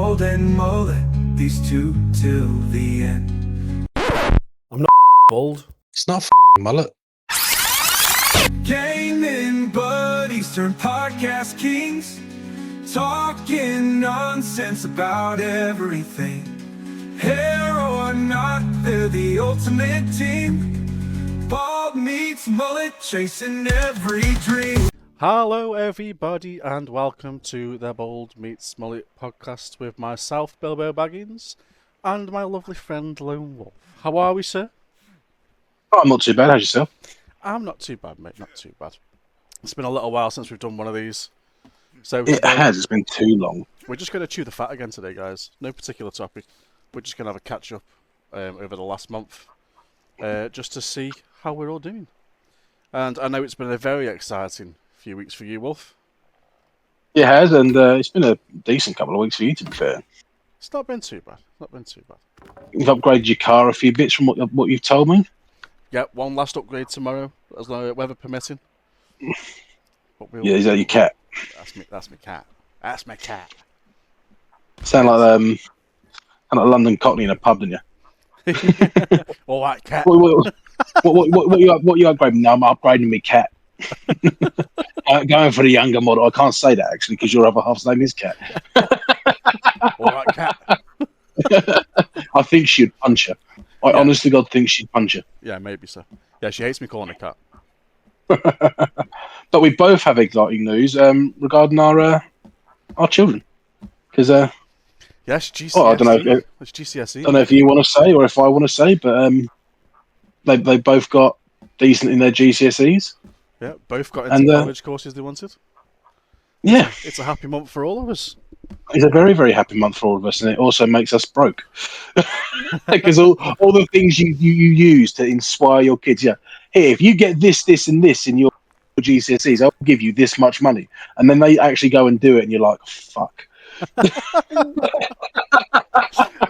bald and mullet, these two till the end. I'm not bald. It's not mullet. Gaming buddies turn podcast kings, talking nonsense about everything. Hair or not, they're the ultimate team. Bald meets mullet, chasing every dream. Hello everybody and welcome to the Bald Meets Mullet Podcast with myself, Bilbo Baggins, and my lovely friend Lone Wolf. How are we, sir? Oh, I'm not too bad. How's yourself? I'm not too bad, mate, not too bad. It's been a little while since we've done one of these. So It has. It's been too long. We're just going to chew the fat again today, guys. No particular topic. We're just going to have a catch-up over the last month just to see how we're all doing. And I know it's been a very exciting few weeks for you, Wolf. It has, and it's been a decent couple of weeks for you, to be fair. It's not been too bad. Not been too bad. You've upgraded your car a few bits from what you've told me. Yeah, one last upgrade tomorrow, as long as weather permitting. Yeah, is that your cat? That's my cat. That's my cat. Sound like a London Cockney in a pub, didn't you? All right, cat. What you upgrading? No, I'm upgrading my cat. Going for the younger model. I can't say that actually because your other half's name is Cat. All right, cat. I think she'd punch her. I honestly God think she'd punch her. Yeah, maybe so. Yeah, she hates me calling her cat. But we both have exciting news regarding our children. Because yes, GCSE. I don't know. It's GCSE. I don't know if you want to say or if I want to say, but they both got decent in their GCSEs. Yeah, both got into college courses they wanted. Yeah, it's a happy month for all of us. It's a very, very happy month for all of us, and it also makes us broke because all the things you use to inspire your kids. Yeah, here, if you get this, and this in your GCSEs, I'll give you this much money, and then they actually go and do it, and you're like, fuck.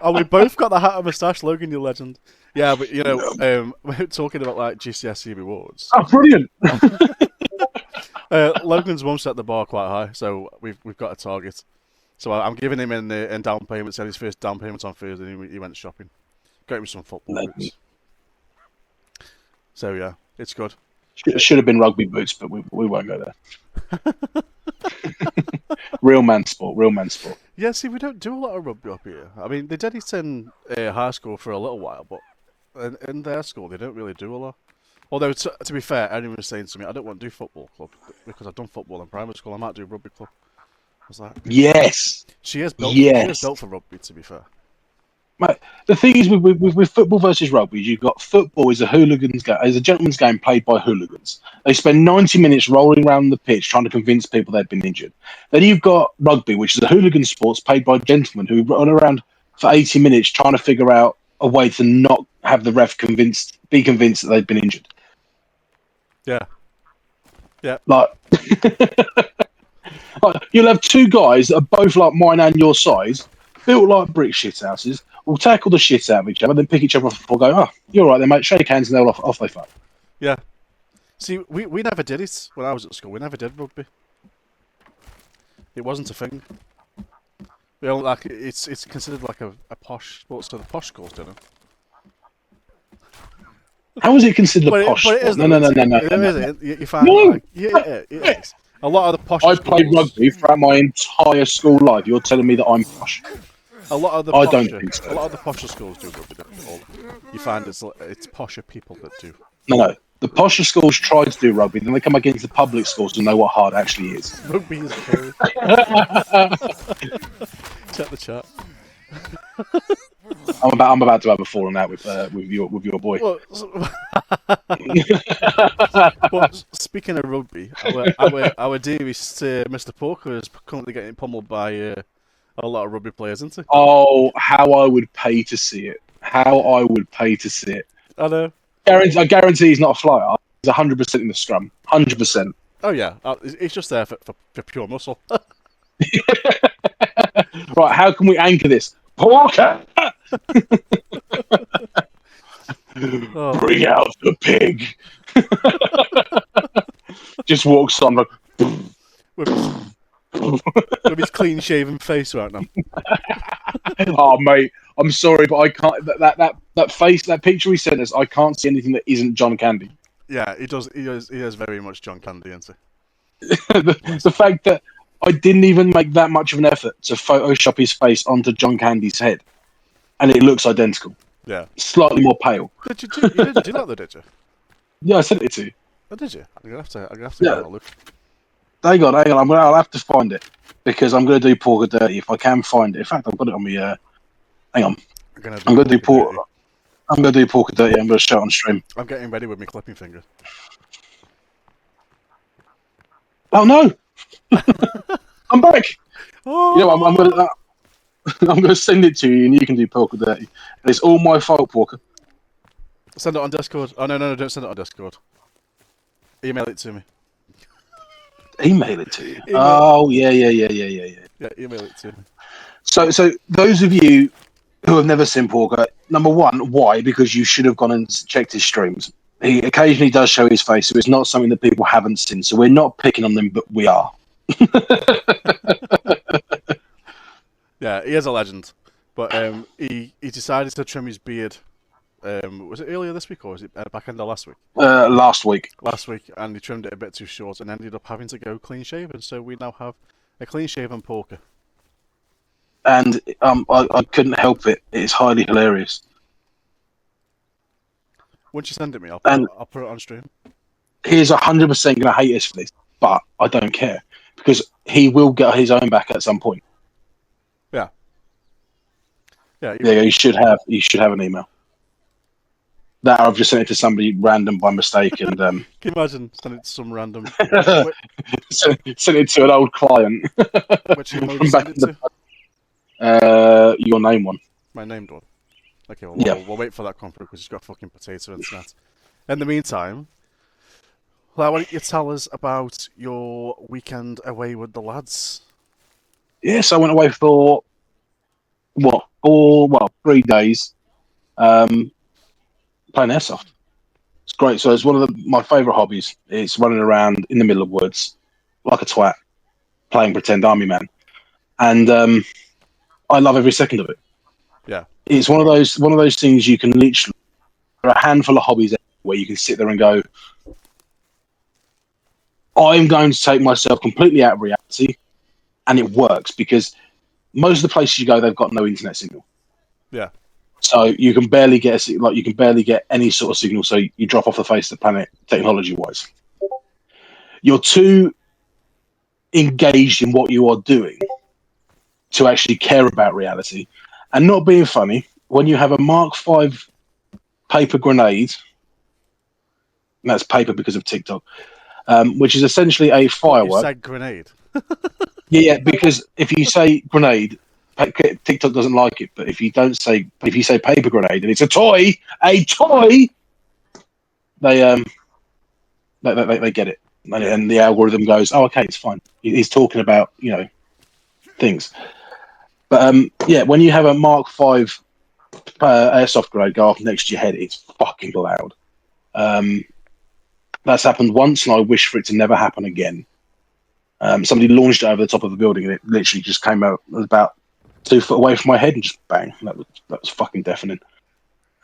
Oh, we both got the hat and moustache, Logan, you legend. Yeah, but you know, we're talking about like GCSE rewards. Oh, brilliant! Logan's mum set the bar quite high, so we've got a target. So I'm giving him in down payment. Said his first down payment on Thursday. And he went shopping, got him some football boots. So yeah, it's good. Should have been rugby boots, but we won't go there. Real man sport. Yeah, see, we don't do a lot of rugby up here. I mean, they did it in high school for a little while, but in their school they don't really do a lot. Although, to be fair, anyone was saying to me, I don't want to do football club because I've done football in primary school. I might do rugby club. I was like, yes. She is built for rugby, to be fair. Mate, the thing is with football versus rugby, you've got football is a hooligan's game, is a gentleman's game played by hooligans. They spend 90 minutes rolling around the pitch trying to convince people they've been injured. Then you've got rugby, which is a hooligan sport played by gentlemen who run around for 80 minutes trying to figure out a way to not have the ref be convinced that they've been injured. Yeah. Yeah. Like you'll have two guys that are both like mine and your size, built like brick shithouses, will tackle the shit out of each other, then pick each other up and go, oh, you're right then, mate, shake hands, and they'll off they fuck. Yeah. See, we never did it when I was at school. We never did rugby. It wasn't a thing. We all, like it's considered like a posh sport, so the posh schools do it. How is it considered a posh sport? No. You find like, it is. A lot of the posh. I played rugby throughout my entire school life. You're telling me that I'm posh? A lot of the I don't think so. A lot of the posher schools do rugby. You find it's posher people that do. No. The posher schools try to do rugby, then they come against the public schools to know what hard actually is. Rugby is scary. Check the chat. I'm about to have a falling out with your boy. Well, speaking of rugby, our dearest Mr. Porker is currently getting pummeled by a lot of rugby players, isn't he? Oh, how I would pay to see it! How I would pay to see it! I know. I guarantee he's not a flyer. He's 100% in the scrum. 100%. Oh yeah, he's just there for pure muscle. Right, how can we anchor this? Porker! Bring out the pig. Just walks on like with his clean-shaven face right now. Oh, mate, I'm sorry, but I can't. That face, that picture he sent us, I can't see anything that isn't John Candy. Yeah, he does. He is very much John Candy, isn't The fact that I didn't even make that much of an effort to Photoshop his face onto John Candy's head, and it looks identical. he? Yeah. Slightly more pale. You didn't do that, though, did you? Yeah, I sent it to you. Oh, did you? I'm gonna have to Yeah. have a look. Hang on. I'll have to find it because I'm going to do Porker Dirty if I can find it. In fact, I've got it on me. Hang on. I'm going to do Porker. I'm going to do Porker Dirty. I'm going to show it on stream. I'm getting ready with my clipping finger. Oh no! I'm back. Oh. You know, I'm going to send it to you, and you can do Porker Dirty. And it's all my fault, Porker. Send it on Discord. Oh no, don't send it on Discord. Email it to me. Email it to you. Email. Oh yeah. Yeah, email it to me. So those of you who have never seen Porker, number one, why? Because you should have gone and checked his streams. He occasionally does show his face, so it's not something that people haven't seen. So we're not picking on them, but we are. Yeah, he is a legend. But he decided to trim his beard. Was it earlier this week or was it back end of last week? Last week. Last week, and he trimmed it a bit too short and ended up having to go clean shaven. So we now have a clean shaven Porker. And I couldn't help it. It's highly hilarious. Once you send it me, I'll put it on stream. He's 100% going to hate us for this, but I don't care because he will get his own back at some point. Yeah. Yeah. He should have an email. That I've just sent it to somebody random by mistake, and can you imagine sending it to some random? sent it to an old client. Which email you send it to? Your name one. My named one. Okay, well, Yeah. we'll wait for that come through because he's got fucking potato internet. In the meantime, why don't you tell us about your weekend away with the lads? Yes, I went away for 3 days. Playing airsoft. It's great. So it's one of my favourite hobbies. It's running around in the middle of woods like a twat, playing pretend army man, and I love every second of it. Yeah, it's one of those things you can literally. There are a handful of hobbies where you can sit there and go, I'm going to take myself completely out of reality, and it works because most of the places you go, they've got no internet signal. Yeah. So you can barely get any sort of signal. So you drop off the face of the planet, technology-wise. You're too engaged in what you are doing to actually care about reality. And not being funny, when you have a Mark V paper grenade, and that's paper because of TikTok, which is essentially a firework. You said grenade. Yeah, because if you say grenade, TikTok doesn't like it. But if you say paper grenade and it's a toy, they get it, and the algorithm goes, oh, okay, it's fine. He's talking about things. But when you have a Mark V airsoft grenade go off next to your head, it's fucking loud. That's happened once, and I wish for it to never happen again. Somebody launched it over the top of the building, and it literally just came out about 2 foot away from my head and just bang. That was fucking deafening.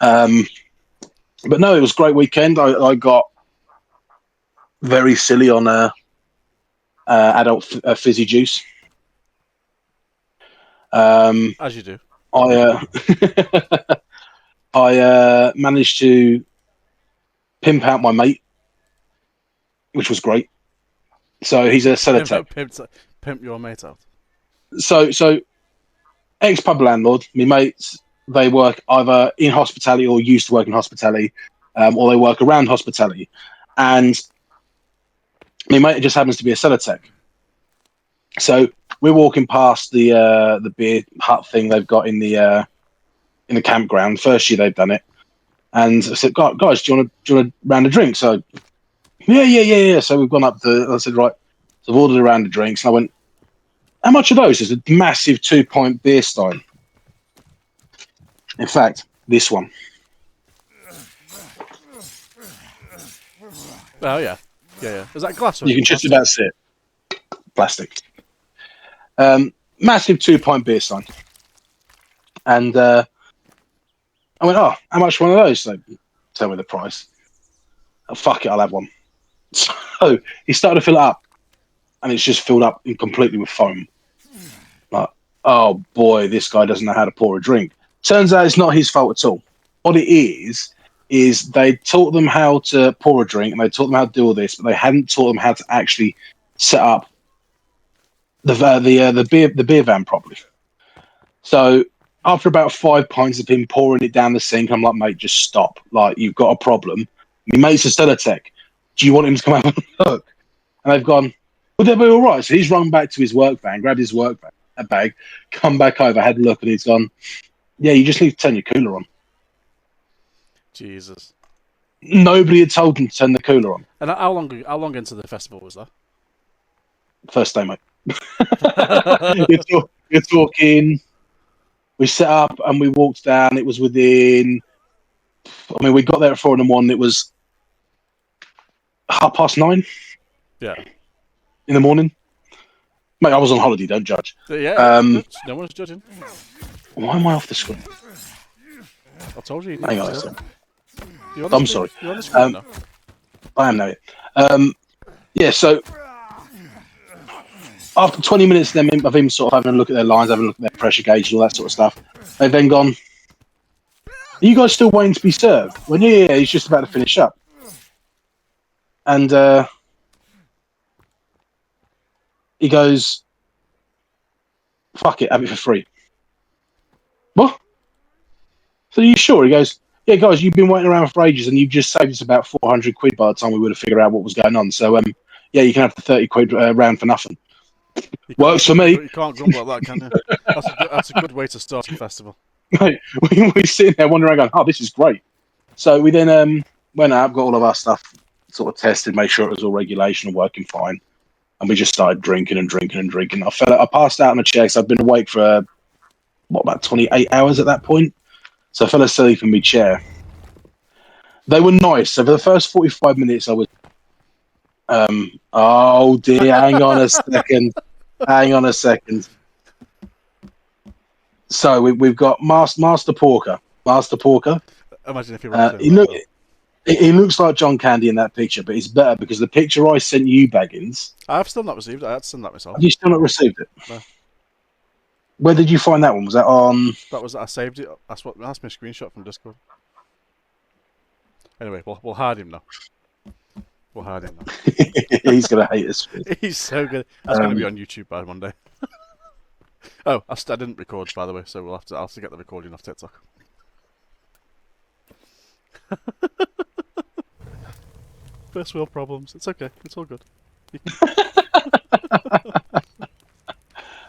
But no, it was a great weekend. I got very silly on adult fizzy juice. As you do. I managed to pimp out my mate, which was great. So he's a seller tech. Pimp your mate out. So ex-pub landlord, my mates, they work either in hospitality or used to work in hospitality, or they work around hospitality. And my mate just happens to be a seller tech. So we're walking past the beer hut thing they've got in the campground. First year they've done it, and I said, "Guys, do you want to round a drink?" So, yeah. So we've gone up to. I said, "Right." So I've ordered a round of drinks, and I went, "How much are those?" It's a massive 2-pint beer stein. In fact, this one. Oh yeah. Is that glass? You can just about see it. Plastic. Massive 2-pint beer stein. And I went, "Oh, how much for one of those?" So tell me the price. Oh, fuck it, I'll have one. So he started to fill it up, and it's just filled up completely with foam. Like, oh boy, this guy doesn't know how to pour a drink. Turns out it's not his fault at all. What it is they taught them how to pour a drink, and they taught them how to do all this, but they hadn't taught them how to actually set up the beer van properly. So after about 5 pints of him pouring it down the sink, I'm like, mate, just stop. Like, you've got a problem. My mate's a Stellatech. Do you want him to come out and look? And they've gone, would that be all right? So he's run back to his work van, grabbed his work bag, come back over, had a look, and he's gone, yeah, you just need to turn your cooler on. Jesus. Nobody had told him to turn the cooler on. And how long into the festival was that? First day, mate. You're talking. We set up and we walked down. It was within. I mean, we got there at 4 a.m. It was 9:30. Yeah. In the morning. Mate, I was on holiday. Don't judge. Yeah. No one's judging. Why am I off the screen? I told you. Hang on a second. I'm sorry. You're on the screen now. I am now. Yeah. So after 20 minutes of him sort of having a look at their lines, having a look at their pressure gauge and all that sort of stuff, they've then gone, are you guys still waiting to be served? Well, yeah, he's just about to finish up. And he goes, fuck it, have it for free. What? So are you sure? He goes, yeah, guys, you've been waiting around for ages and you've just saved us about 400 quid by the time we would have figured out what was going on. So, yeah, you can have the 30 quid round for nothing. Works for me. You can't grumble at that, can you? That's a good way to start a festival. Right. We're sitting there wondering, going, oh, this is great. So we then went out, got all of our stuff sort of tested, made sure it was all regulation and working fine. And we just started drinking and drinking and drinking. I passed out on a chair because I'd been awake for, about 28 hours at that point. So I fell asleep in my chair. They were nice. So for the first 45 minutes, I was, oh dear, hang on a second. So we've got Master Porker. Imagine if he ran he looks like John Candy in that picture, but it's better because the picture I sent you, Baggins. I've still not received it. I had to send that myself. Have you still not received it? No. Where did you find that one? Was that on? I saved it. That's my screenshot from Discord. Anyway, we'll hide him now. He's gonna hate us. He's so good. That's going to be on YouTube by Monday. Oh, I didn't record, by the way, so I'll have to get the recording off TikTok. First world problems. It's okay. It's all good.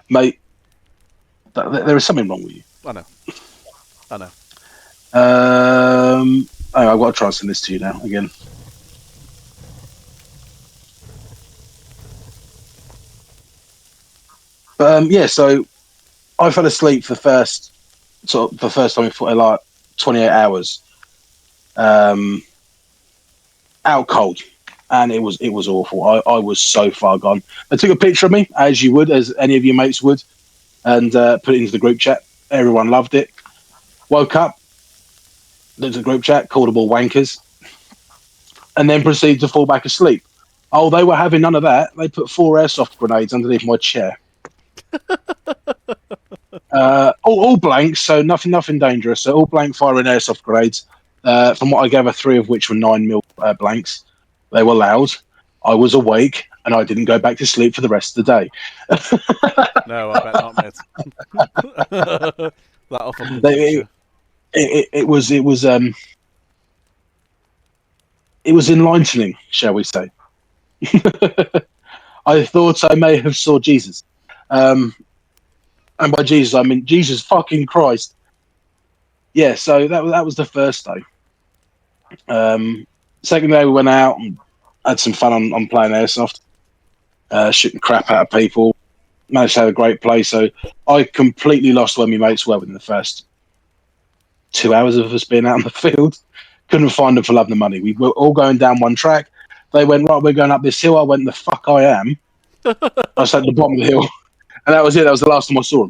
Mate, there is something wrong with you. I know. I've got to try and send this to you now again. But yeah, so I fell asleep for the first time in like 28 hours, out cold, and it was awful. I was so far gone. They took a picture of me, as you would, as any of your mates would, and put it into the group chat. Everyone loved it. Woke up, looked at the group chat, called them all wankers, and then proceeded to fall back asleep. Oh, they were having none of that. They put 4 airsoft grenades underneath my chair. All blanks, so nothing dangerous. So all blank firing airsoft grenades. From what I gather, 3 of which were 9mm blanks. They were loud. I was awake, and I didn't go back to sleep for the rest of the day. No, I bet not, mate. That often. It was enlightening, shall we say? I thought I may have saw Jesus. And by Jesus, I mean Jesus fucking Christ. Yeah, so that was the first day. Second day, we went out and had some fun on playing airsoft, shooting crap out of people. Managed to have a great play. So I completely lost where my mates were within the first 2 hours of us being out on the field. Couldn't find them for love nor money. We were all going down one track. They went, right, we're going up this hill. I went, the fuck I am. I was at the bottom of the hill. And that was it. That was the last time I saw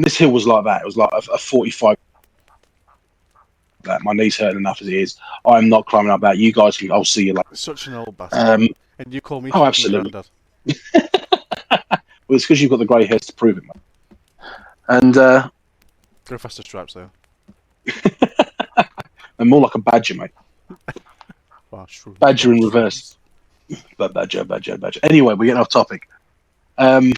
This hill was like that. It was like a 45. That my knee's hurting enough as it is. I'm not climbing up that. You guys can. I'll see you later. Such an old bastard. And you call me Oh, absolutely. granddad. Well, it's because you've got the grey hairs to prove it, mate. And Go faster stripes there. and more like a badger, mate. Wow, true. Badger in reverse. Badger. Anyway, we're getting off topic. So I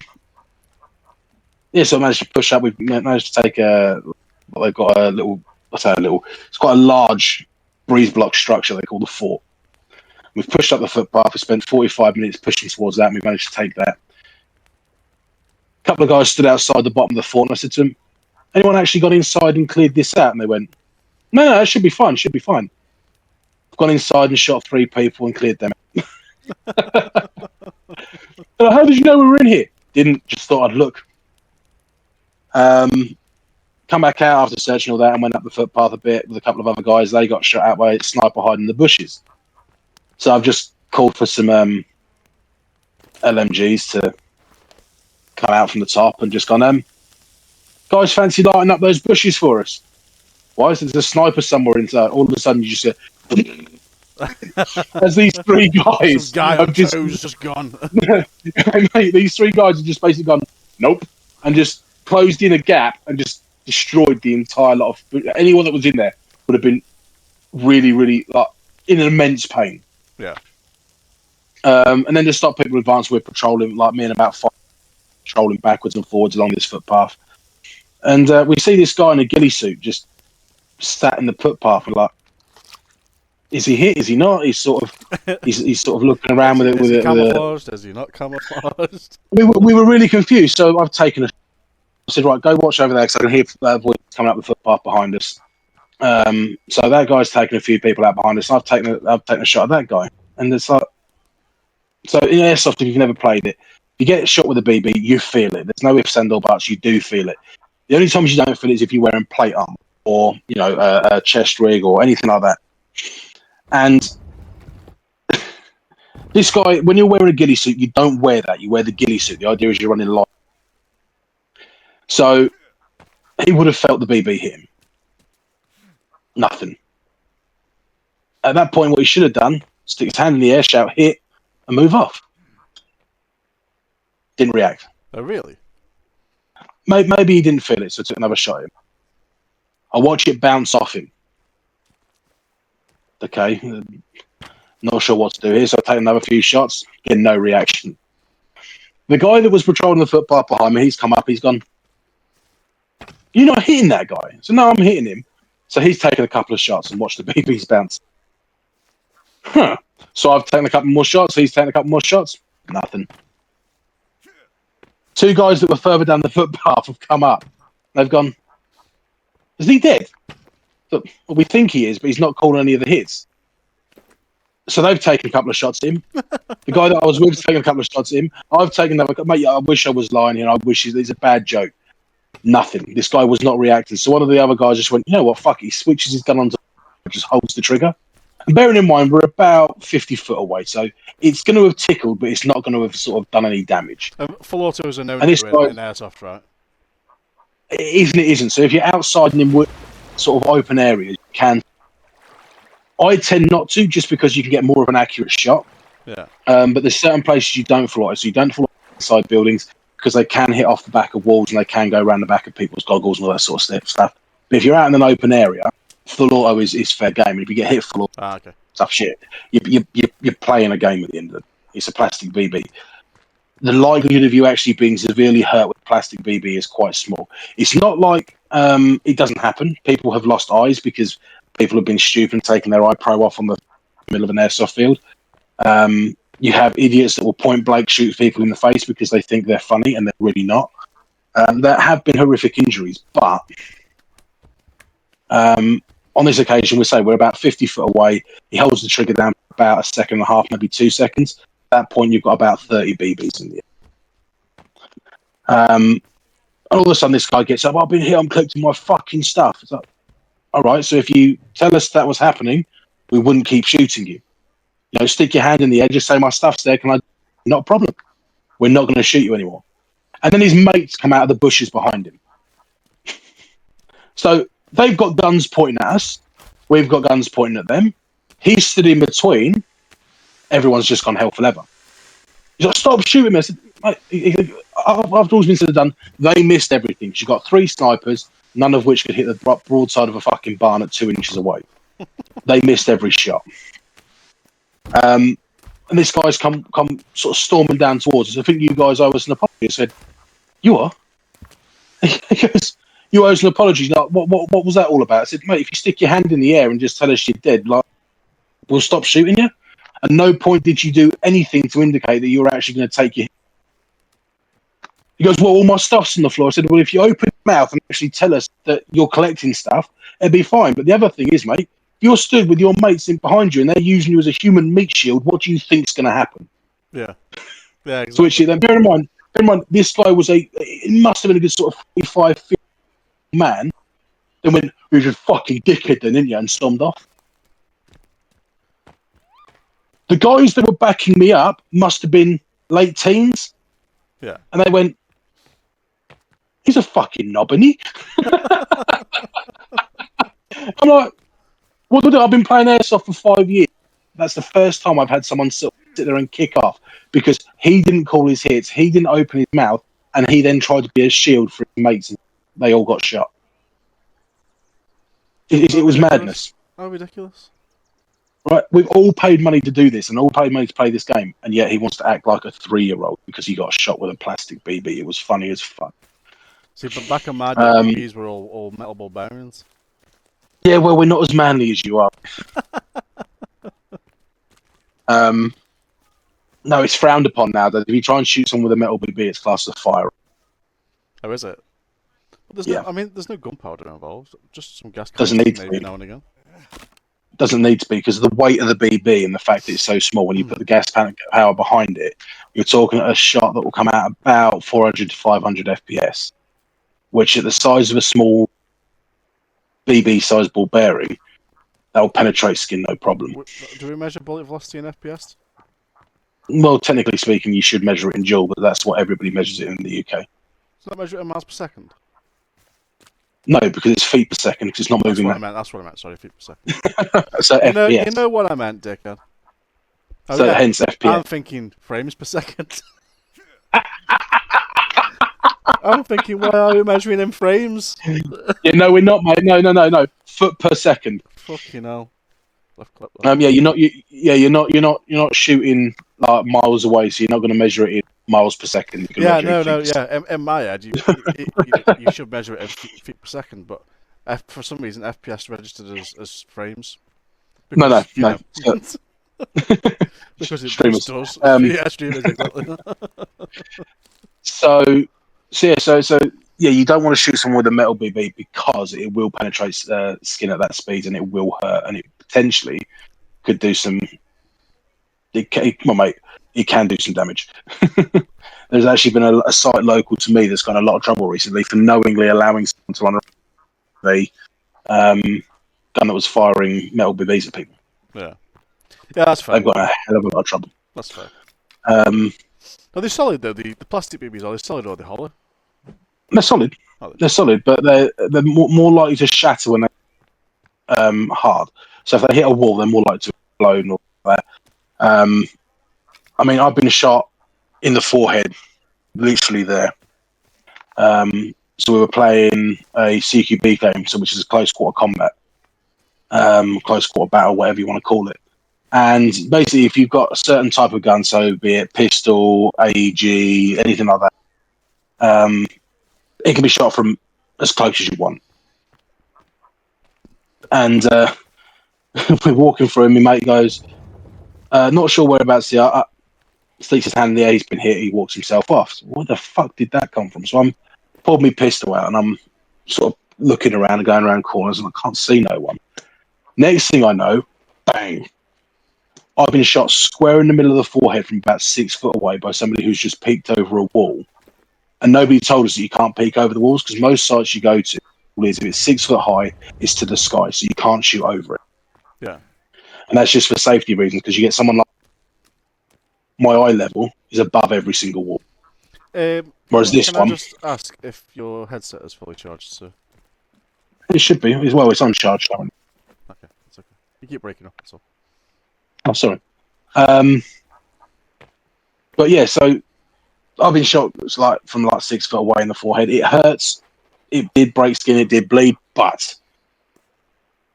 managed to push up. We've managed to take they've got a little. It's quite a large breeze block structure they call the fort. We've pushed up the footpath. We spent 45 minutes pushing towards that, and we managed to take that. A couple of guys stood outside the bottom of the fort, and I said to them, anyone actually got inside and cleared this out? And they went, no, it should be fine. I've gone inside and shot 3 people and cleared them out. How did you know we were in here? Didn't, just thought I'd look. Come back out after searching all that and went up the footpath a bit with a couple of other guys. They got shot out by a sniper hiding in the bushes. So I've just called for some LMGs to come out from the top and just gone, guys, fancy lighting up those bushes for us? Why is there a sniper somewhere inside? All of a sudden you just hear as these 3 guys Some guy just gone. Mate, these 3 guys have just basically gone, nope, and just closed in a gap and just destroyed the entire lot of anyone that was in there would have been really, really like in immense pain. Yeah. And then to stop people advance, we're patrolling, like me and about 5 patrolling backwards and forwards along this footpath. And we see this guy in a ghillie suit just sat in the footpath. We're like, is he hit? Is he not? He's sort of looking around with it. Is he camouflaged? Is he not camouflaged? We were really confused. So I've taken I said, right, go watch over there because I can hear voice coming up the footpath behind us. So that guy's taken a few people out behind us. I've taken a shot at that guy, and it's like, so in Airsoft, if you've never played it, you get shot with a BB, you feel it. There's no ifs, and or buts. You do feel it. The only times you don't feel it is if you're wearing plate armor or a chest rig or anything like that. And this guy, when you're wearing a ghillie suit, you don't wear that. You wear the ghillie suit. The idea is you're running light. So he would have felt the BB hit him. Nothing. At that point, what he should have done, stick his hand in the air, shout, hit, and move off. Didn't react. Oh, really? Maybe he didn't feel it, so I took another shot at him. I watch it bounce off him. Okay. Not sure what to do here, so I take another few shots, get no reaction. The guy that was patrolling the footpath behind me, he's come up, he's gone, you're not hitting that guy. So no, I'm hitting him. So he's taken a couple of shots and watched the BBs bounce. Huh. So I've taken a couple more shots. He's taken a couple more shots. Nothing. 2 guys that were further down the footpath have come up. They've gone, is he dead? So, well, we think he is, but he's not calling any of the hits. So they've taken a couple of shots at him. The guy that I was with has taken a couple of shots at him. I've taken another. Mate, I wish I was lying here. I wish it's a bad joke. Nothing. This guy was not reacting. So one of the other guys just went, you know what, fuck it. He switches his gun on to just holds the trigger. And bearing in mind, we're about 50 foot away. So it's going to have tickled, but it's not going to have sort of done any damage. Full autos are known And this to guy- in Airsoft, right? It isn't. So if you're outside in sort of open areas, you can. I tend not to, just because you can get more of an accurate shot. Yeah. But there's certain places you don't fly. So you don't fly inside buildings, because they can hit off the back of walls and they can go around the back of people's goggles and all that sort of stuff. But if you're out in an open area, full auto is fair game. And if you get hit full auto, Okay. tough shit. You're playing a game at the end of it. It's a plastic BB. The likelihood of you actually being severely hurt with plastic BB is quite small. It's not like it doesn't happen. People have lost eyes because people have been stupid and taken their eye pro off on the middle of an airsoft field. You have idiots that will point blank shoot people in the face because they think they're funny and they're really not. There have been horrific injuries, but on this occasion, we say we're about 50 foot away. He holds the trigger down for about a second and a half, maybe 2 seconds. At that point, you've got about 30 BBs in the air. And all of a sudden, this guy gets up. I've been here. I'm collecting my fucking stuff. It's like, all right. So if you tell us that was happening, we wouldn't keep shooting you. You know, stick your hand in the air. Just say my stuff's there. Can I? Not a problem. We're not going to shoot you anymore. And then his mates come out of the bushes behind him. So they've got guns pointing at us. We've got guns pointing at them. He stood in between. Everyone's just gone hell for leather. He's like, stop shooting me. I said, mate, after all's been said and done, they missed everything. She got 3 snipers, none of which could hit the broadside of a fucking barn at 2 inches away. They missed every shot. And this guy's come sort of storming down towards us. I think you guys owe us an apology. I said, you are? He goes, you owe us an apology. Like, what was that all about? I said, mate, if you stick your hand in the air and just tell us you're dead, like, we'll stop shooting you. At no point did you do anything to indicate that you were actually going to take your... He goes, well, all my stuff's on the floor. I said, well, if you open your mouth and actually tell us that you're collecting stuff, it'd be fine. But the other thing is, mate, if you're stood with your mates in behind you and they're using you as a human meat shield, what do you think's going to happen? Yeah. Yeah, exactly. So which, then bear in mind, this guy was it must have been a good sort of 45, 50 man. Then went, who's a fucking dickhead then, didn't you? And stormed off. The guys that were backing me up must have been late teens. Yeah. And they went, he's a fucking knob, isn't he? I'm like, what do I do? I've been playing Airsoft for 5 years. That's the first time I've had someone sit there and kick off because he didn't call his hits, he didn't open his mouth, and he then tried to be a shield for his mates, and they all got shot. It was madness. How ridiculous. Right, we've all paid money to do this and all paid money to play this game, and yet he wants to act like a 3-year-old because he got shot with a plastic BB. It was funny as fuck. See, but back in my day, BBs were all metal ball bearings. Yeah, well, we're not as manly as you are. No, it's frowned upon now. That if you try and shoot someone with a metal BB, it's classed as fire. Oh, is it? But there's Yeah. no, I mean, there's no gunpowder involved. Just some gas. Doesn't need to maybe be. now and again. Doesn't need to be because of the weight of the BB and the fact that it's so small. When you put the gas power behind it, you're talking a shot that will come out about 400 to 500 FPS, which at the size of a small BB-sized ball bearing, that will penetrate skin no problem. Do we measure bullet velocity in FPS? Well, technically speaking, you should measure it in joule, but that's what everybody measures it in the UK. Does that measure it in miles per second? No, because it's feet per second, because it's not moving that. That's what I meant. Sorry, feet per second. So FPS. You know what I meant, dickhead. Oh, So yeah. hence FPS. I'm thinking frames per second. I'm thinking, why are we measuring in frames? Yeah, no, we're not, mate. No. Foot per second. Fucking hell. Left clip. Yeah, you're not shooting like miles away, so you're not going to measure it in miles per second. You can Yeah, measure it yeah. In my head, you should measure it in feet per second, but for some reason, FPS registered as frames. No. Because it Streamers. does. Yeah, streamers, exactly. So yeah, you don't want to shoot someone with a metal BB because it will penetrate skin at that speed and it will hurt and it potentially could do some. Come on, mate, it can do some damage. There's actually been a site local to me that's got a lot of trouble recently for knowingly allowing someone to run a gun that was firing metal BBs at people. Yeah, that's fair. They've got a hell of a lot of trouble. That's fair. Are they solid though? The plastic BBs, are they solid or are they hollow? they're solid. They're solid, but they're more likely to shatter when they're hard. So if they hit a wall, they're more likely to explode and all that. I mean, I've been shot in the forehead, literally there. So we were playing a CQB game, which is a close quarter combat, close quarter battle, whatever you want to call it. And basically, if you've got a certain type of gun, so be it pistol, AEG, anything like that, it can be shot from as close as you want. And we're walking through, and my mate goes, not sure whereabouts he are. Sticks his hand in the air, he's been hit, he walks himself off. So where the fuck did that come from? So I'm pulled my pistol out, and I'm sort of looking around and going around corners, and I can't see no one. Next thing I know, bang. I've been shot square in the middle of the forehead from about 6 foot away by somebody who's just peeked over a wall. And nobody told us that you can't peek over the walls because most sites you go to, if it's 6 foot high, it's to the sky, so you can't shoot over it. Yeah. And that's just for safety reasons because you get someone like my eye level is above every single wall. Whereas this can one, I just ask if your headset is fully charged, sir? It should be. Well, it's on charge currently. Okay, it's okay. You keep breaking up. That's all. Oh, sorry. But yeah, so I've been shot from 6 foot away in the forehead. It hurts. It did break skin. It did bleed, but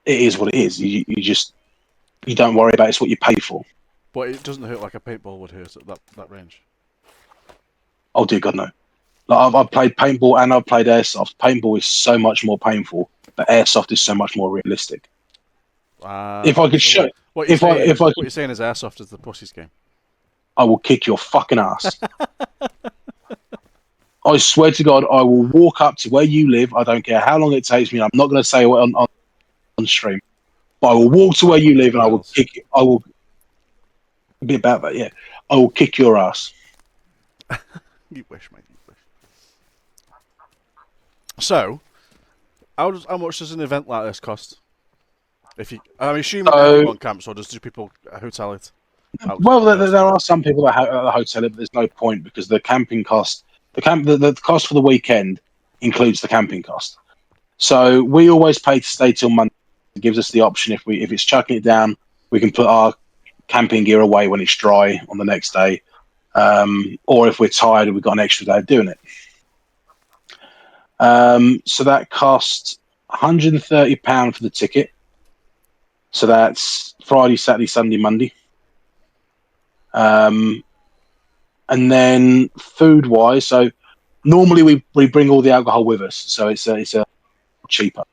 it is what it is. You don't worry about it. It's what you pay for. But it doesn't hurt like a paintball would hurt at that range. Oh dear God, no. Like, I've played paintball and I've played airsoft. Paintball is so much more painful, but airsoft is so much more realistic. If I could show, what you're saying is airsoft is the pussy's game. I will kick your fucking ass. I swear to God, I will walk up to where you live. I don't care how long it takes me. I'm not going to say it on stream, but I will walk to where you live and I will kick it. I will be about that. Yeah, I will kick your ass. You wish, mate. You wish. So, how much does an event like this cost? I'm assuming everyone camps, or do people hotel it? Well, there are some people that hotel it, but there's no point because the camping cost, the cost for the weekend includes the camping cost. So we always pay to stay till Monday. It gives us the option if it's chucking it down, we can put our camping gear away when it's dry on the next day, or if we're tired and we've got an extra day of doing it. So that costs £130 for the ticket. So that's Friday, Saturday, Sunday, Monday. And then food-wise, so normally we bring all the alcohol with us, so it's a cheaper.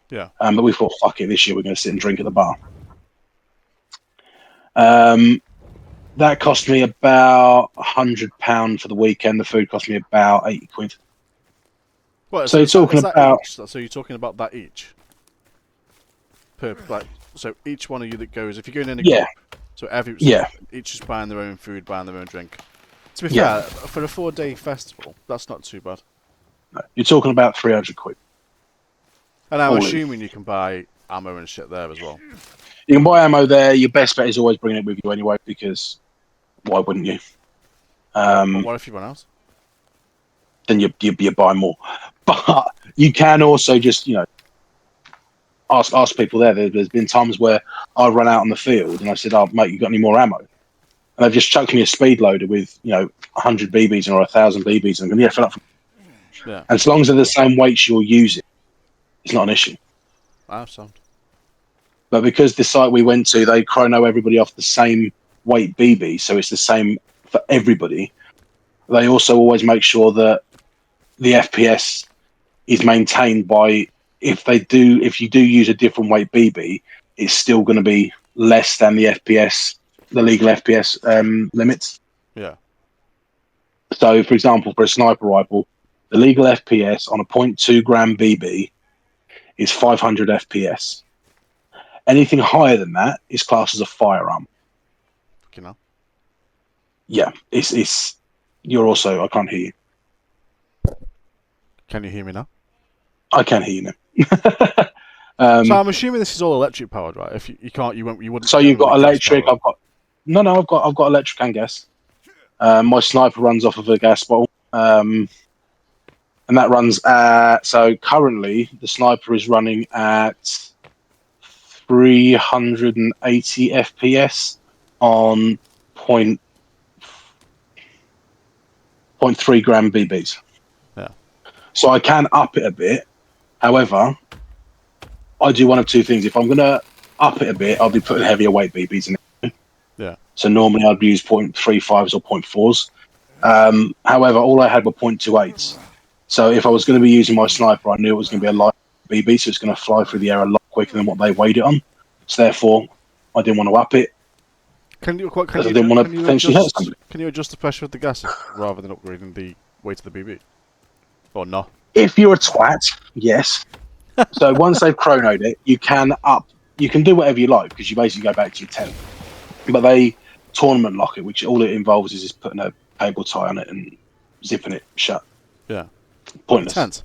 Yeah. But we thought, fuck it, this year we're going to sit and drink at the bar. That cost me about £100 for the weekend. The food cost me about £80. What, so you're talking about. So you're talking about that each. So each one of you that goes, if you're going in a group, so each is buying their own food, buying their own drink. To be fair, for a 4-day festival, that's not too bad. No, you're talking about £300. And I'm assuming you can buy ammo and shit there as well. You can buy ammo there. Your best bet is always bringing it with you anyway, because why wouldn't you? What if you run out? Then you buy more. But you can also just, ask people there. There's been times where I run out on the field and I said, "Oh, mate, you got any more ammo?" And they've just chucked me a speed loader with 100 BBs or 1,000 BBs, and I'm going, fill up. Yeah. And as long as they're the same weights you're using, it's not an issue. Sound. But because the site we went to, they chrono everybody off the same weight BB, so it's the same for everybody. They also always make sure that the FPS is maintained by. If you do use a different weight BB, it's still going to be less than the legal FPS limits. Yeah. So, for example, for a sniper rifle, the legal FPS on a 0.2 gram BB is 500 FPS. Anything higher than that is classed as a firearm. You know. Yeah, it's. You're also. I can't hear you. Can you hear me now? I can hear you now. So I'm assuming this is all electric powered, right? If you can't, you wouldn't. So you've got electric. I've got electric and gas. My sniper runs off of a gas bottle, and that runs at. So currently, the sniper is running at 380 FPS on 0.3 gram BBs. Yeah. So I can up it a bit. However, I do one of two things. If I'm going to up it a bit, I'll be putting heavier weight BBs in it. Yeah. So normally I'd use 0.35s or 0.4s. However, all I had were 0.28s. So if I was going to be using my sniper, I knew it was going to be a light BB, so it's going to fly through the air a lot quicker than what they weighed it on. So therefore, I didn't want to up it. Can you adjust the pressure of the gas rather than upgrading the weight of the BB? Or not? If you're a twat, yes. So once they've chronoed it, you can do whatever you like because you basically go back to your 10. But they tournament lock it, which all it involves is just putting a cable tie on it and zipping it shut. Yeah. Pointless. Tent?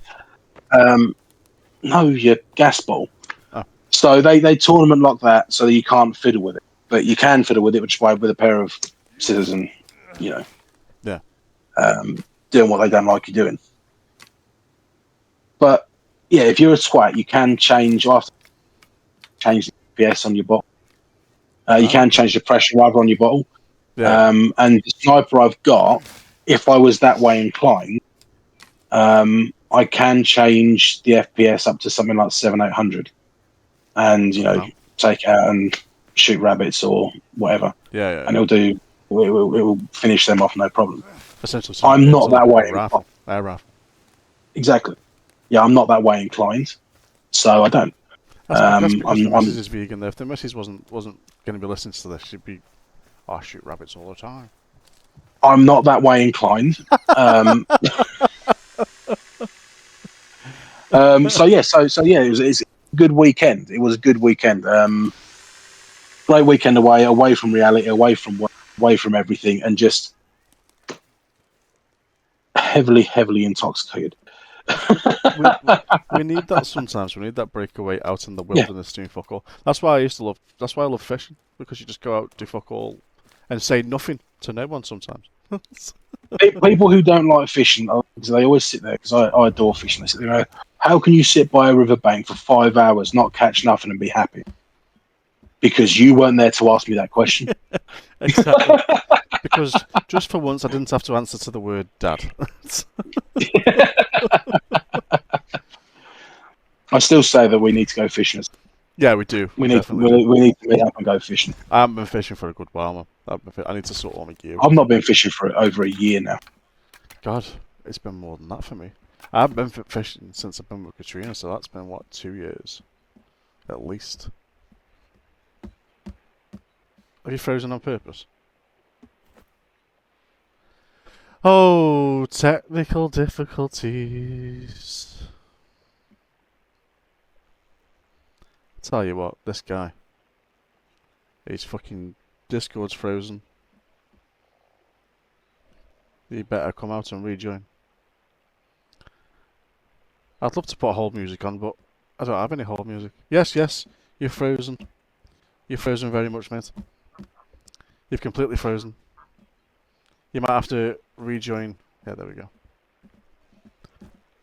No, your gas ball. Oh. So they tournament lock that so that you can't fiddle with it. But you can fiddle with it, which is why with a pair of scissors and, Yeah. Doing what they don't like you doing. But yeah, if you're a twat, you can change. You have to change the FPS on your bottle. You can change the pressure rather on your bottle. Yeah. And the sniper I've got, if I was that way inclined, I can change the FPS up to something like 700-800, and take out and shoot rabbits or whatever, Yeah. and it will finish them off no problem. Essentially, I'm not that way inclined. inclined. Exactly. Yeah, I'm not that way inclined, so I don't. That's because the missus is vegan. Though, if the missus wasn't going to be listening to this, she'd be, I shoot rabbits all the time. I'm not that way inclined. So yeah, it's a good weekend. It was a good weekend. Great weekend away from reality, away from work, away from everything, and just heavily intoxicated. we need that sometimes. We need that breakaway out in the wilderness doing fuck all. That's why I love fishing, because you just go out, do fuck all, and say nothing to no one sometimes. People who don't like fishing, they always sit there, because I adore fishing. They sit there, how can you sit by a riverbank for 5 hours, not catch nothing, and be happy? Because you weren't there to ask me that question. Exactly. Because just for once, I didn't have to answer to the word dad. I still say that we need to go fishing. Yeah, we do. We need to meet up and go fishing. I haven't been fishing for a good while, man. I need to sort all my gear. I've not been fishing for over a year now. God, it's been more than that for me. I haven't been fishing since I've been with Katrina, so that's been, 2 years? At least. Have you frozen on purpose? Oh, technical difficulties. Tell you what, this guy. His fucking Discord's frozen. He better come out and rejoin. I'd love to put hold music on, but I don't have any hold music. Yes, you're frozen. You're frozen very much, mate. You've completely frozen. You might have to rejoin. Yeah, there we go.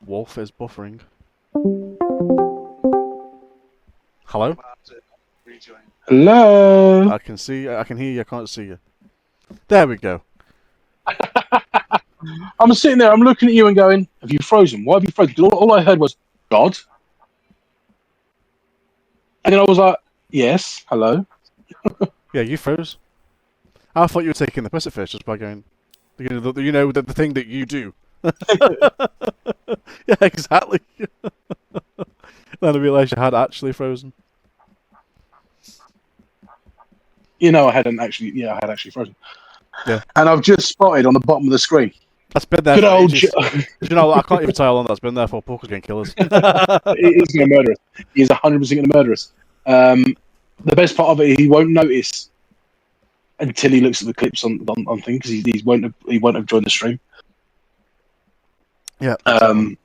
Wolf is buffering. Hello? Hello? I can hear you, I can't see you. There we go. I'm sitting there, I'm looking at you and going, have you frozen? Why have you frozen? All I heard was, God. And then I was like, yes, hello. Yeah, you froze. I thought you were taking the piss at first just by going, the thing that you do. Yeah, exactly. Then I realised you had actually frozen. I had actually frozen. Yeah. And I've just spotted on the bottom of the screen. That's been there Good for old ages. You know, I can't even tell how long that's been there for. Parker's going to kill us. He's going to murder us. He's 100% going to murder us. The best part of it, he won't notice until he looks at the clips on things, because he won't have joined the stream. Yeah. I'm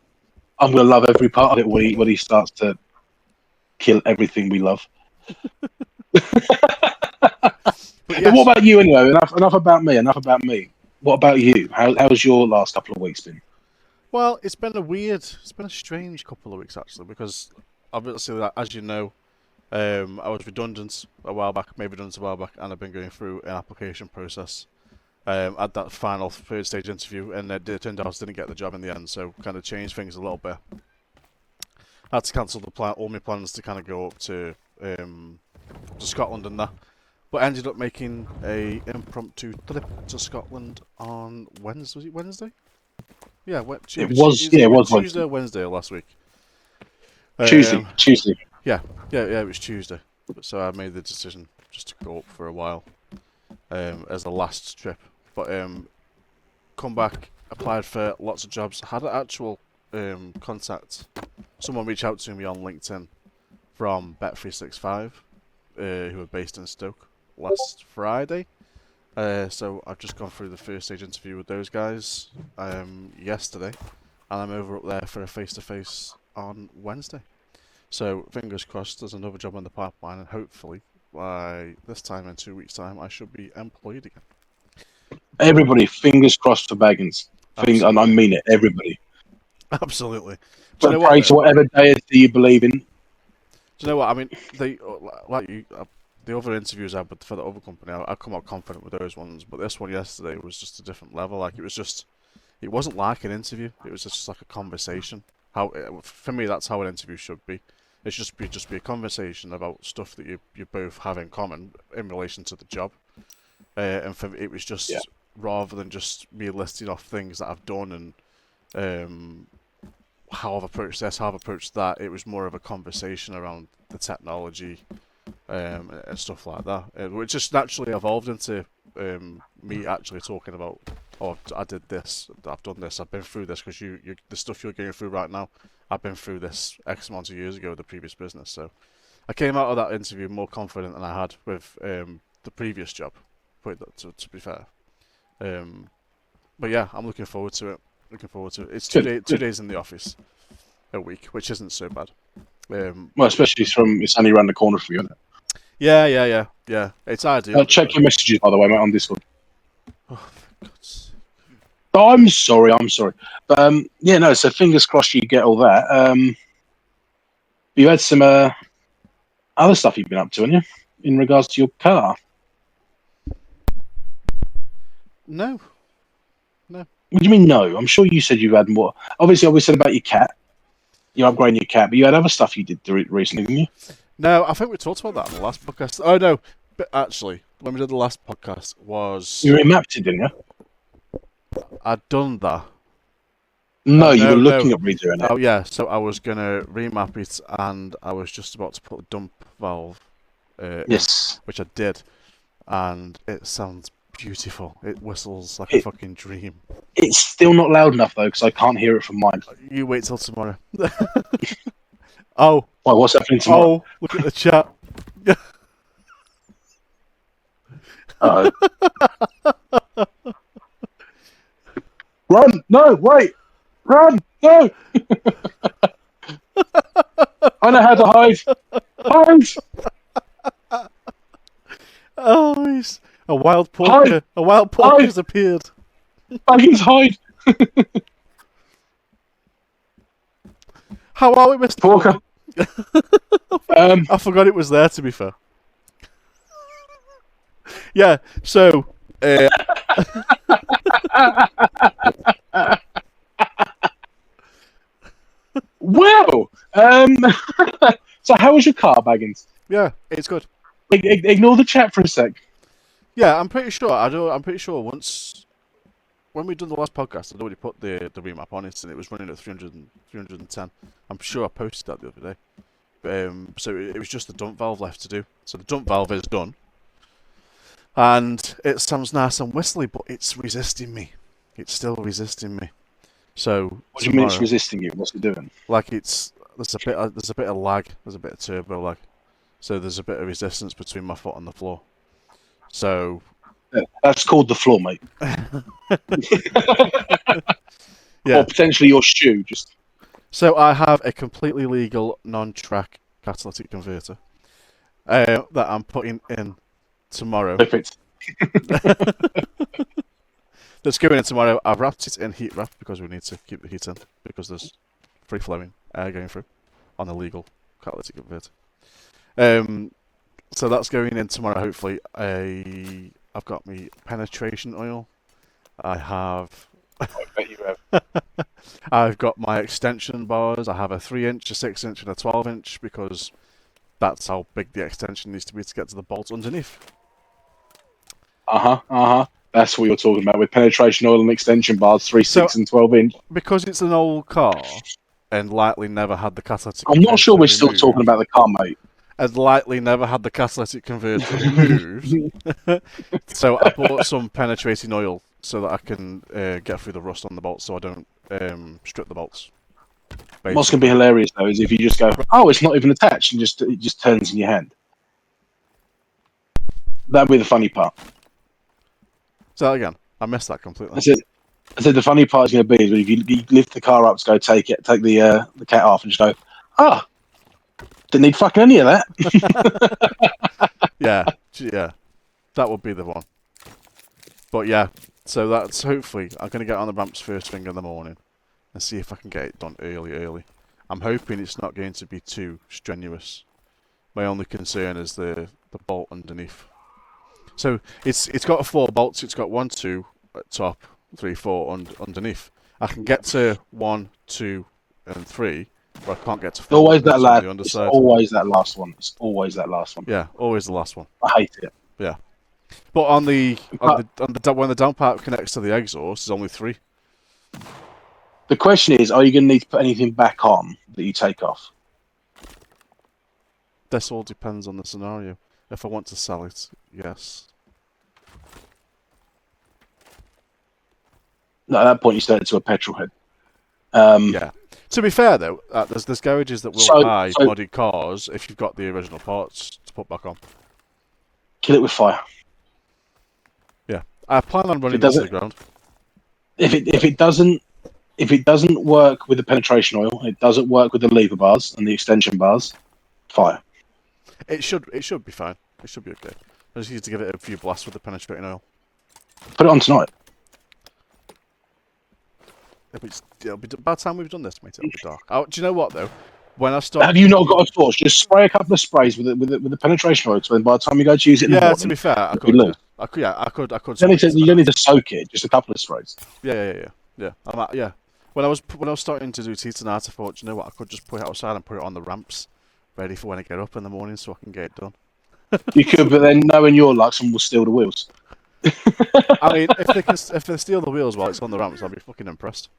going to love every part of it when he starts to kill everything we love. But yes. What about you anyway? Enough about me. What about you? How's your last couple of weeks been? Well, it's been a strange couple of weeks actually, because obviously, as you know, I was redundant a while back, and I've been going through an application process. At that final third stage interview, and it turned out I didn't get the job in the end, so kind of changed things a little bit. I had to cancel all my plans to kind of go up to Scotland and that, but ended up making a impromptu trip to Scotland on Wednesday. Was it Wednesday? Yeah, it was Tuesday or Wednesday last week. Tuesday. Yeah, it was Tuesday. So I made the decision just to go up for a while as the last trip. But come back, applied for lots of jobs. Had an actual contact. Someone reached out to me on LinkedIn from Bet365, who are based in Stoke, last Friday. So I've just gone through the first stage interview with those guys yesterday, and I'm over up there for a face-to-face on Wednesday. So fingers crossed there's another job on the pipeline, and hopefully by this time in 2 weeks' time I should be employed again. Everybody, fingers crossed for Baggins. And I mean it, everybody. Absolutely. Do you But know pray what? to whatever deity you believe in. Do you know what? I mean, the other interviews I had for the other company, I come out confident with those ones. But this one yesterday was just a different level. Like it wasn't like an interview. It was just like a conversation. For me, that's how an interview should be. It should just be a conversation about stuff that you both have in common in relation to the job. And for me, it was just rather than just me listing off things that I've done and how I've approached this, how I've approached that. It was more of a conversation around the technology and stuff like that, which just naturally evolved into me actually talking about, oh, I did this, I've done this, I've been through this, because the stuff you're going through right now, I've been through this X amount of years ago with the previous business. So I came out of that interview more confident than I had with the previous job, to be fair. But yeah, I'm looking forward to it. It's 2 days in the office a week, which isn't so bad. Well, especially it's only around the corner for you, isn't it? Yeah. It's ideal. Check your messages, by the way, mate, on Discord. Oh, for God's sake. Oh, I'm sorry. But no. So fingers crossed you get all that. You had some other stuff you've been up to, haven't you? In regards to your car. No. What do you mean no? I'm sure you said you had more. Obviously, we said about your cat. You're upgrading your cat, but you had other stuff you did recently, didn't you? No, I think we talked about that in the last podcast. Oh no, but actually, when we did the last podcast You remapped it, didn't you? I'd done that. No, you were looking at redoing it. Oh yeah, so I was gonna remap it, and I was just about to put the dump valve. Yes. Which I did, and it sounds beautiful. It whistles like a fucking dream. It's still not loud enough though, because I can't hear it from mine. You wait till tomorrow. Oh. Why, what's happening tomorrow? Oh, look at the chat. Uh-oh. Run! No, wait! Run! No! I know how to hide! Hide! Oh, a wild porker. A wild porker has appeared. Buggies, hide! How are we, Mr. Porker? I forgot it was there, to be fair. Yeah, so... Wow! So how was your car, Baggins? Yeah, it's good. Ignore the chat for a sec. Yeah, I'm pretty sure. I'm pretty sure once... When we done the last podcast, I'd already put the remap on it, and it was running at 310. I'm sure I posted that the other day. So it was just the dump valve left to do. So the dump valve is done. And it sounds nice and whistly, but it's resisting me. It's still resisting me. So what do you mean it's resisting you? What's it doing? Like there's a bit of lag. There's a bit of turbo lag. So there's a bit of resistance between my foot and the floor. So that's called the floor, mate. Yeah. Or potentially your shoe. Just. So I have a completely legal non-track catalytic converter that I'm putting in tomorrow. Perfect. That's going in tomorrow. I've wrapped it in heat wrap because we need to keep the heat in because there's free flowing air going through on a legal catalytic converter. So that's going in tomorrow. Hopefully, I've got my penetration oil. I have. I bet you have. I've got my extension bars. I have a 3-inch, a 6-inch, and a 12-inch because that's how big the extension needs to be to get to the bolts underneath. That's what you're talking about with penetration oil and extension bars, 3, 6, and 12-inch. Because it's an old car and Lightly never had the catalytic. I'm not sure we're still talking about the car, mate. And Lightly never had the catalytic converter removed. So I bought some penetrating oil so that I can get through the rust on the bolts so I don't strip the bolts. Basically. What's going to be hilarious, though, is if you just go, oh, it's not even attached, and it just turns in your hand. That'd be the funny part. So again, I missed that completely. I said the funny part is going to be is if you lift the car up to go take the cat off and just go, didn't need fucking any of that. yeah, that would be the one. But yeah, so that's hopefully I'm going to get on the ramps first thing in the morning, and see if I can get it done early. I'm hoping it's not going to be too strenuous. My only concern is the bolt underneath. So it's got 4 bolts. It's got 1, 2 at top, 3, 4 underneath. I can get to 1, 2, and 3, but I can't get to 4. Always that last. On the It's underside. always that last one. It's always that last one. Yeah, always the last one. I hate it. Yeah, but on the when the down part connects to the exhaust, there's only 3. The question is, are you going to need to put anything back on that you take off? This all depends on the scenario. If I want to sell it, yes. No, at that point, you start it to a petrol head. Yeah. To be fair though, there's garages that will buy modded cars if you've got the original parts to put back on. Kill it with fire. Yeah, I plan on running it to the ground. If it doesn't work with the penetration oil, it doesn't work with the lever bars and the extension bars, fire. It should be fine. It should be okay. I just need to give it a few blasts with the penetrating oil. Put it on tonight. It'll be by the time we've done this, mate. It'll be dark. Oh, do you know what though? When I start, have you not got a torch? Just spray a couple of sprays with the penetration oil. So then by the time you go to use it, in the morning, to be fair, I could. I could. You don't need to soak it. Just a couple of sprays. Yeah. When I was starting to do Titanite, I thought, you know what? I could just put it outside and put it on the ramps, ready for when I get up in the morning, so I can get it done. You could, but then knowing your luck, someone will steal the wheels. I mean, if they steal the wheels while it's on the ramps, I'll be fucking impressed.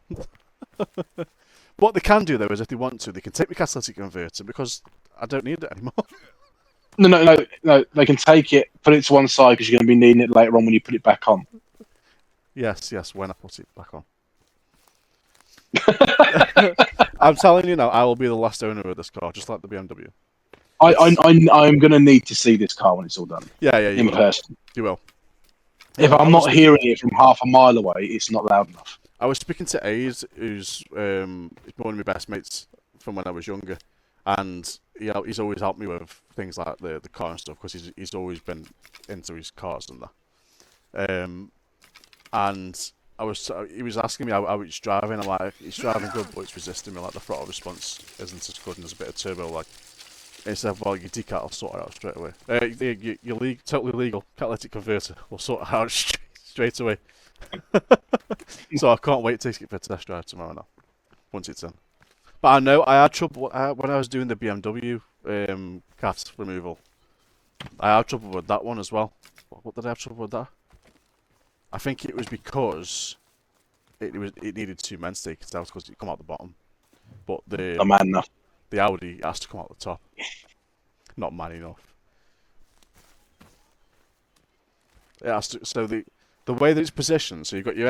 What they can do though is, if they want to, they can take the catalytic converter because I don't need it anymore. No. They can take it, put it to one side because you're going to be needing it later on when you put it back on. Yes, when I put it back on. I'm telling you now, I will be the last owner of this car, just like the BMW. I'm going to need to see this car when it's all done. Yeah, in person. You will. If I'm not hearing it from half a mile away, it's not loud enough. I was speaking to Ace, who's one of my best mates from when I was younger, and he's always helped me with things like the car and stuff because he's always been into his cars and that. And he was asking me how it's driving. I'm like, it's driving good, but it's resisting me. Like the throttle response isn't as good, and there's a bit of turbo lag. And he said, well, your decat will sort it out straight away. You're totally legal catalytic converter will sort it out straight away. So I can't wait to take it for a test drive tomorrow now, once it's in. But I know I had trouble when I was doing the BMW cat removal. I had trouble with that one as well. What did I have trouble with that? I think it was because it needed 2 men to take it out because it come out the bottom. But I'm mad enough. The Audi has to come out the top. Not man enough. It has to, so the way that it's positioned, so you've got your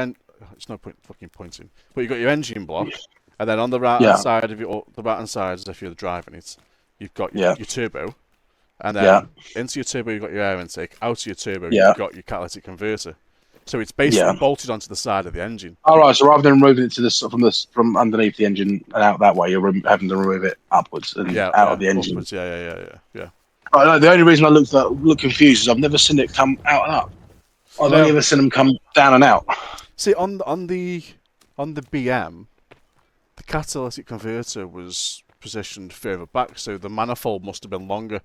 it's no point fucking pointing, but you've got your engine block, and then on the right hand side of the right hand side, as if you're driving it, you've got your turbo, and then into your turbo you've got your air intake, out of your turbo you've got your catalytic converter. So it's basically bolted onto the side of the engine. All right. So rather than removing it from underneath the engine and out that way, you're having to remove it upwards and out of the engine. Upwards, yeah. The only reason I look confused is I've never seen it come out and up. I've only ever seen them come down and out. See, on the BM, the catalytic converter was positioned further back, so the manifold must have been longer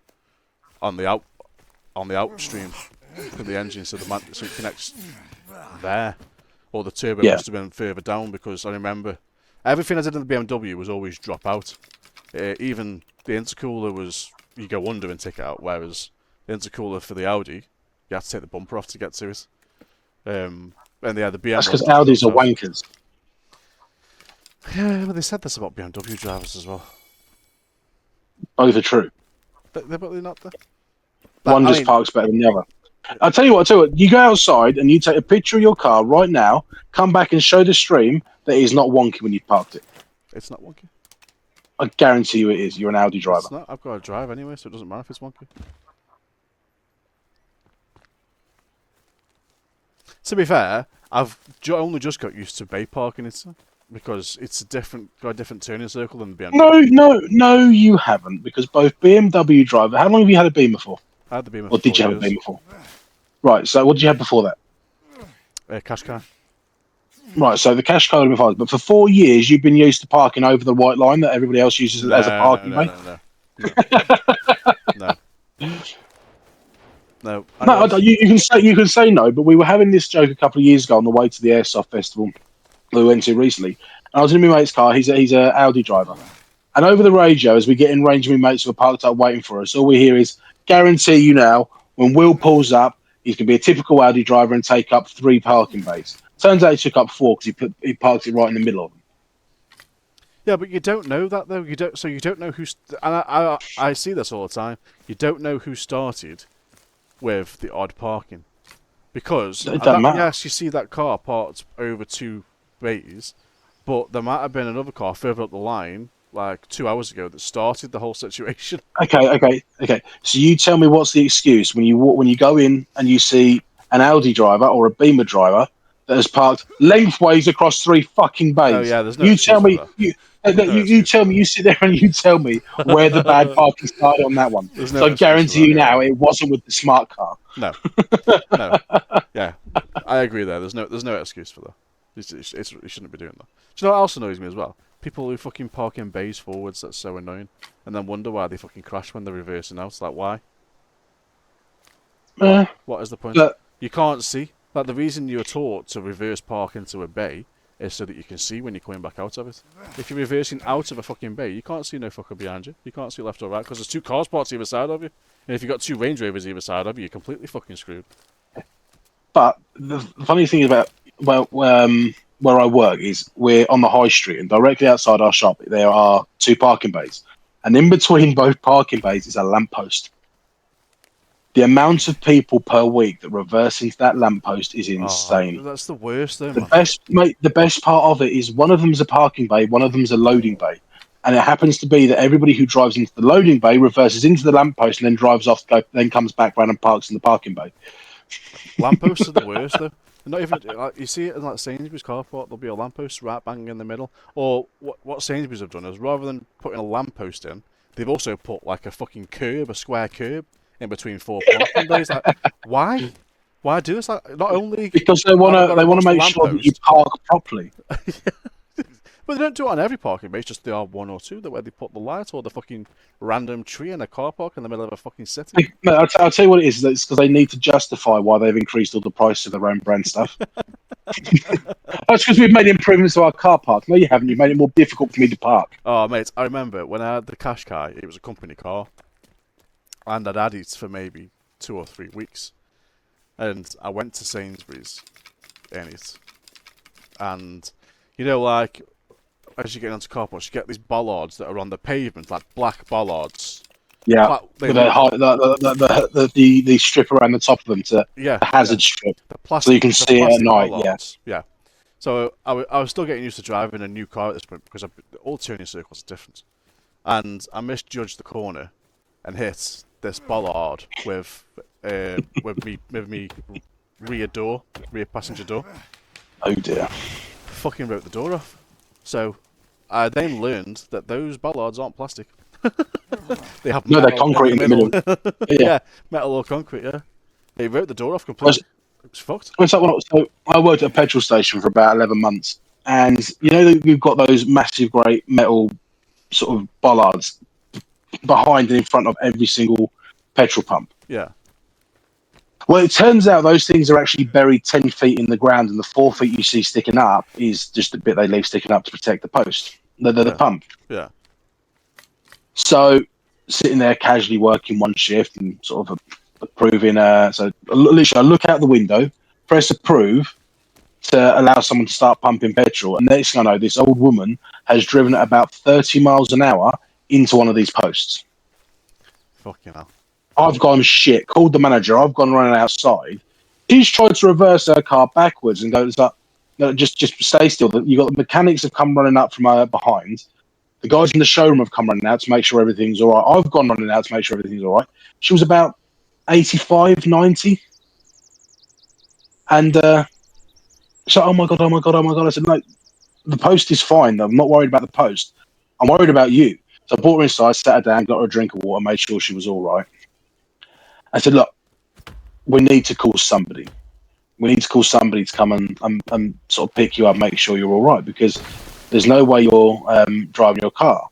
on the outstream of the engine, so it connects there, or the turbo must have been further down, because I remember everything I did in the BMW was always drop out. Even the intercooler was you go under and take it out, whereas the intercooler for the Audi you have to take the bumper off to get to it. And the BMW. That's because Audis are wankers. Yeah, but they said this about BMW drivers as well. Both are true. But they're not there. One just parks better than the other. I'll tell you what, you go outside and you take a picture of your car right now, come back and show the stream that it's not wonky when you parked it. It's not wonky. I guarantee you it is. You're an Audi driver. It's not. I've got to drive anyway, so it doesn't matter if it's wonky. To be fair, I've only just got used to bay parking it because it's got a different turning circle than the BMW. No, you haven't, because both BMW driver. How long have you had a Beamer for? I had the Beamer. Or did you have a Beamer for? Right. So what did you have before that? Qashqai. Right, so the cash code will be fine. But for 4 years, you've been used to parking over the white line that everybody else uses as a parking bay. No. No. No, you can say no, but we were having this joke a couple of years ago on the way to the Airsoft festival that we went to recently. And I was in my mate's car. He's a Audi driver, and over the radio, as we get in range of my mates who are parked up waiting for us, all we hear is, "Guarantee you now, when Will pulls up, he's going to be a typical Audi driver and take up 3 parking bays." Turns out he took up 4 because he parked it right in the middle of them. Yeah, but you don't know that though. You don't know who. And I see this all the time. You don't know who started with the odd parking, because It doesn't matter. yes, you see that car parked over 2 bays, but there might have been another car further up the line, like 2 hours ago, that started the whole situation. Okay. So you tell me what's the excuse when you go in and you see an Audi driver or a Beamer driver that has parked lengthways across 3 fucking bays. Oh yeah, there's no. You tell me. You excuse. tell me. You sit there and you tell me where the bad parking started on that one. There's no So I excuse guarantee for you that, now, yeah. it wasn't with the smart car. No. Yeah, I agree there. There's no excuse for that. You shouldn't be doing that. Do you know what else annoys me as well? People who fucking park in bays forwards. That's so annoying. And then wonder why they fucking crash when they're reversing out. It's like, why? What is the point? You can't see. Like, the reason you're taught to reverse park into a bay is so that you can see when you're coming back out of it. If you're reversing out of a fucking bay, you can't see no fucker behind you. You can't see left or right because there's 2 cars parked either side of you. And if you've got 2 Range Rovers either side of you, you're completely fucking screwed. But the funny thing about where I work is we're on the high street, and directly outside our shop there are 2 parking bays, and in between both parking bays is a lamppost. The amount of people per week that reverse into that lamppost is insane. Oh, that's the worst though, man. The best part of it is one of them's a parking bay, one of them's a loading bay. And it happens to be that everybody who drives into the loading bay reverses into the lamppost and then drives off, then comes back round and parks in the parking bay. Lampposts are the worst though. Not even like, you see it in like Sainsbury's car park. There'll be a lamppost right bang in the middle. Or what Sainsbury's have done is, rather than putting a lamppost in, they've also put like a fucking curb, a square curb, in between 4 parking bays. Like, why? Why do this? Like, not only because they want to make sure that you park properly. But they don't do it on every parking bay. It's just there are 1 or 2 that where they put the light or the fucking random tree in a car park in the middle of a fucking city. No, I'll tell you what it is. It's because they need to justify why they've increased all the price of their own brand stuff. That's because we've made improvements to our car park. No, you haven't. You've made it more difficult for me to park. Oh, mate, I remember when I had the cash car. It was a company car, and I'd had it for maybe 2 or 3 weeks. And I went to Sainsbury's in it, and you know, like, as you get onto car parks, you get these bollards that are on the pavement, like black bollards. Yeah, with the strip around the top of them, the hazard strip, the plastic, so you can see it at night. Bollards. Yeah. So I was still getting used to driving a new car at this point because all turning circles are different, and I misjudged the corner and hit this bollard with me rear passenger door. Oh dear! Fucking wrote the door off. So I then learned that those bollards aren't plastic. They have they're concrete in the middle. Yeah, metal or concrete. Yeah, they wrote the door off completely. It was fucked. So I worked at a petrol station for about 11 months, and you know we've got those massive, great metal sort of bollards behind and in front of every single petrol pump. Yeah. Well, it turns out those things are actually buried 10 feet in the ground, and the 4 feet you see sticking up is just the bit they leave sticking up to protect the post, the pump. Yeah. So, sitting there casually working one shift and sort of approving. So, literally, I look out the window, press approve to allow someone to start pumping petrol, and next thing I know, this old woman has driven at about 30 miles an hour into one of these posts. Fucking hell. I've gone shit, called the manager, I've gone running outside. She's tried to reverse her car backwards and goes up, no, just stay still. You got the mechanics have come running up from behind. The guys in the showroom have come running out to make sure everything's all right. I've gone running out to make sure everything's all right. She was about 85, 90. And so, oh my God. I said, no, the post is fine. I'm not worried about the post. I'm worried about you. So I brought her inside, sat her down, got her a drink of water, made sure she was all right. I said, look, we need to call somebody. We need to call somebody to come and sort of pick you up, make sure you're all right, because there's no way you're driving your car.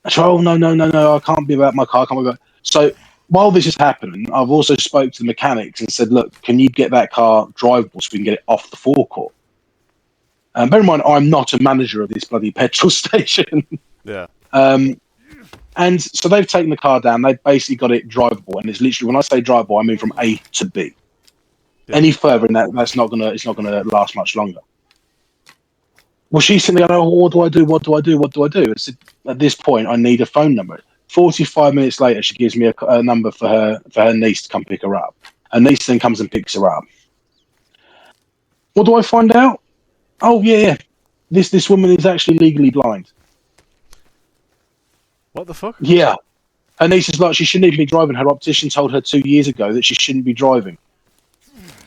I said, oh, no, I can't be about my car. I can't be about... So while this is happening, I've also spoke to the mechanics and said, look, can you get that car drivable so we can get it off the forecourt? Bear in mind, I'm not a manager of this bloody petrol station. Yeah. And so they've taken the car down. They've basically got it drivable, and it's literally, when I say drivable, I mean from A to B. Yeah. Any further than that, it's not gonna last much longer. Well, she's sitting there going, oh, what do I do? What do I do? What do I do? I said, at this point, I need a phone number. 45 minutes later, she gives me a number for her niece to come pick her up. Her niece then comes and picks her up. What do I find out? Oh, yeah. This woman is actually legally blind. What the fuck? Yeah. Her niece is like, she shouldn't even be driving. Her optician told her 2 years ago that she shouldn't be driving.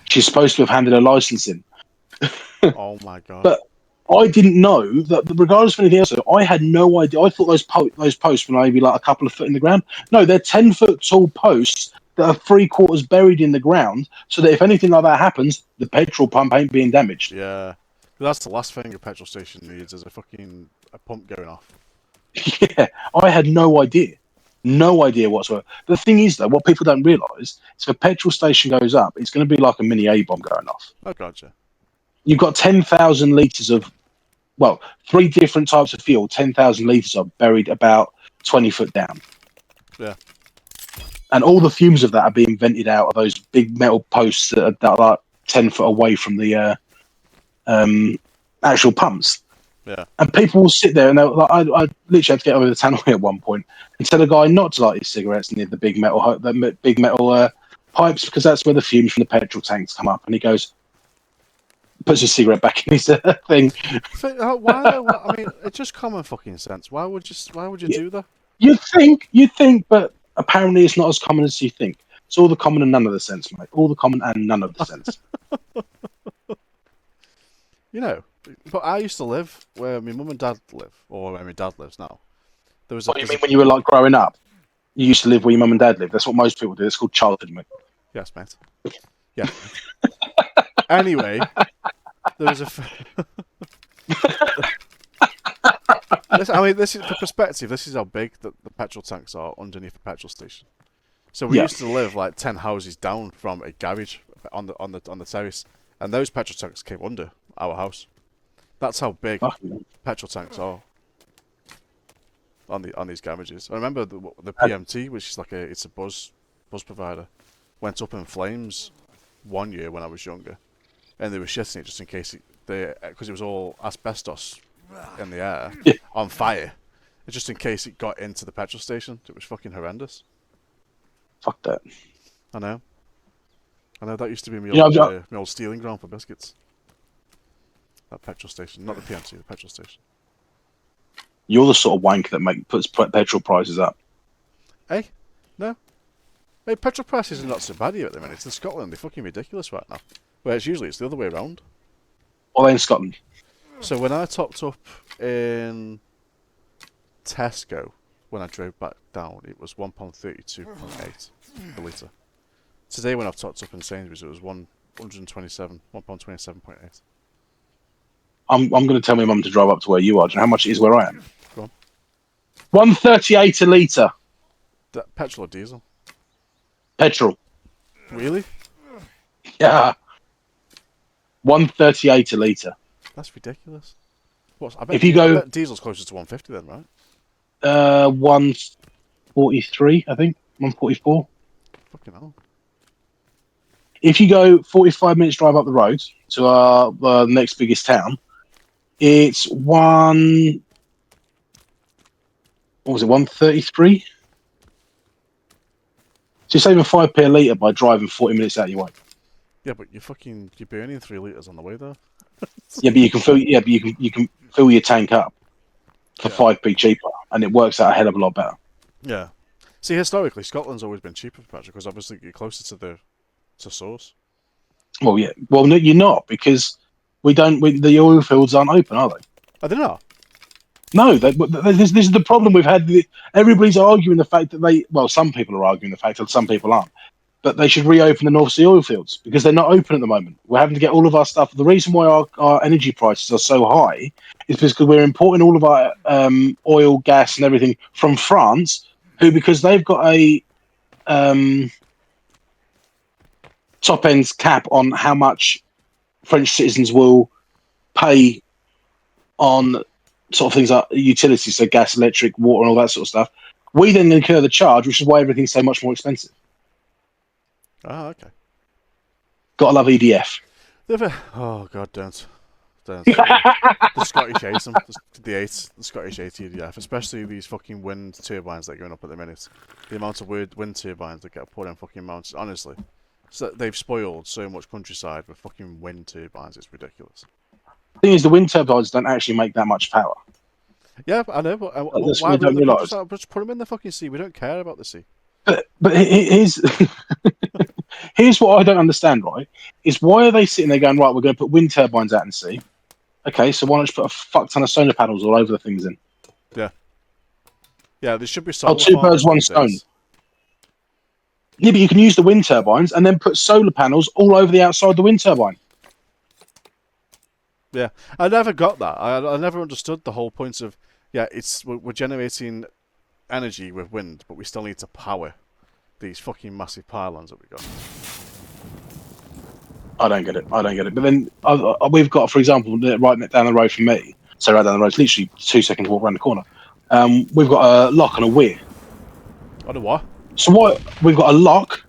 She's supposed to have handed her license in. Oh, my God. But I didn't know that, regardless of anything else, I had no idea. I thought those posts were maybe like a couple of foot in the ground. No, they're 10-foot tall posts that are 3/4 buried in the ground, so that if anything like that happens, the petrol pump ain't being damaged. Yeah. That's the last thing a petrol station needs, is a pump going off. Yeah, I had no idea. No idea whatsoever. The thing is, though, what people don't realise is if a petrol station goes up, it's going to be like a mini A-bomb going off. Oh, gotcha. You've got 10,000 litres of, well, 3 different types of fuel, 10,000 litres are buried about 20 foot down. Yeah. And all the fumes of that are being vented out of those big metal posts that are like 10 foot away from the actual pumps. Yeah. And people will sit there and they're like, I literally had to get over the tannoy at one point and tell a guy not to light his cigarettes near the big metal pipes, because that's where the fumes from the petrol tanks come up. And he goes, puts his cigarette back in his thing. Why? I mean, it's just common fucking sense. Why would you do that? You think, but apparently it's not as common as you think. It's all the common and none of the sense, mate. All the common and none of the sense. You know, but I used to live where my mum and dad live, or where my dad lives now. What do you mean when you were like growing up? You used to live where your mum and dad live. That's what most people do. It's called childhood, mate. Yes, mate. Yeah. Anyway, there was I mean, this is for perspective. This is how big the petrol tanks are underneath a petrol station. So we used to live like 10 houses down from a garage on the terrace, and those petrol tanks came under our house. That's how big petrol tanks are on these garages. I remember the PMT, which is like it's a buzz provider, went up in flames one year when I was younger, and they were shitting it just in case because it was all asbestos in the air on fire, just in case it got into the petrol station. It was fucking horrendous. Fuck that. I know that used to be my old stealing ground for biscuits. That petrol station, not the PMC, the petrol station. You're the sort of wank that puts petrol prices up. Hey, no. Hey, petrol prices are not so bad here at the minute. In Scotland, they're fucking ridiculous right now. Whereas usually it's the other way around. Well, in Scotland. So when I topped up in Tesco, when I drove back down, it was £1.32.8 per litre. Today when I've topped up in Sainsbury's, it was £1.27.8. I'm going to tell my mum to drive up to where you are. Do you know how much it is where I am? Go on. £1.38 a litre. Petrol or diesel? Petrol. Really? Yeah. £1.38 a litre. That's ridiculous. I bet diesel's closer to 150 then, right? 143, I think. 144. Fucking hell. If you go 45 minutes drive up the road to our next biggest town, it's 133? So you're saving 5p a litre by driving 40 minutes out of your way. Yeah, but you're burning 3 litres on the way there. Yeah, but you can fill your tank up for 5p cheaper, and it works out a hell of a lot better. Yeah. See, historically, Scotland's always been cheaper for petrol because obviously you're closer to source. Well, yeah. Well, no, you're not, because the oil fields aren't open, are they? Are they not? No, this is the problem we've had. Everybody's arguing the fact that some people are arguing the fact that some people aren't. but they should reopen the North Sea oil fields because they're not open at the moment. We're having to get all of our stuff. The reason why our energy prices are so high is because we're importing all of our oil, gas, and everything from France, who, because they've got a top end cap on how much French citizens will pay on sort of things like utilities, so gas, electric, water, and all that sort of stuff. We then incur the charge, which is why everything's so much more expensive. Ah, okay. Gotta love EDF. Oh God, don't. The Scottish 8, the Scottish 8 EDF, especially these fucking wind turbines that are going up at the minute. The amount of wind turbines that get put in fucking mountains, honestly. So they've spoiled so much countryside with fucking wind turbines, it's ridiculous. The thing is, the wind turbines don't actually make that much power. Yeah, I know, but That's why what I don't realise. just put them in the fucking sea? We don't care about the sea. But here's here's what I don't understand, right? Is why are they sitting there going, right, we're going to put wind turbines out in the sea? Okay, so why not just put a fuck ton of solar panels all over the things in? Yeah, there should be solar. Two birds, one stone. Yeah, but you can use the wind turbines and then put solar panels all over the outside of the wind turbine. Yeah, I never got that. I never understood the whole point of, we're generating energy with wind, but we still need to power these fucking massive pylons that we got. I don't get it. But then we've got, for example, right down the road from me, so right down the road, it's literally 2 seconds walk around the corner. We've got a lock and a weir. I don't what? So what? We've got a lock,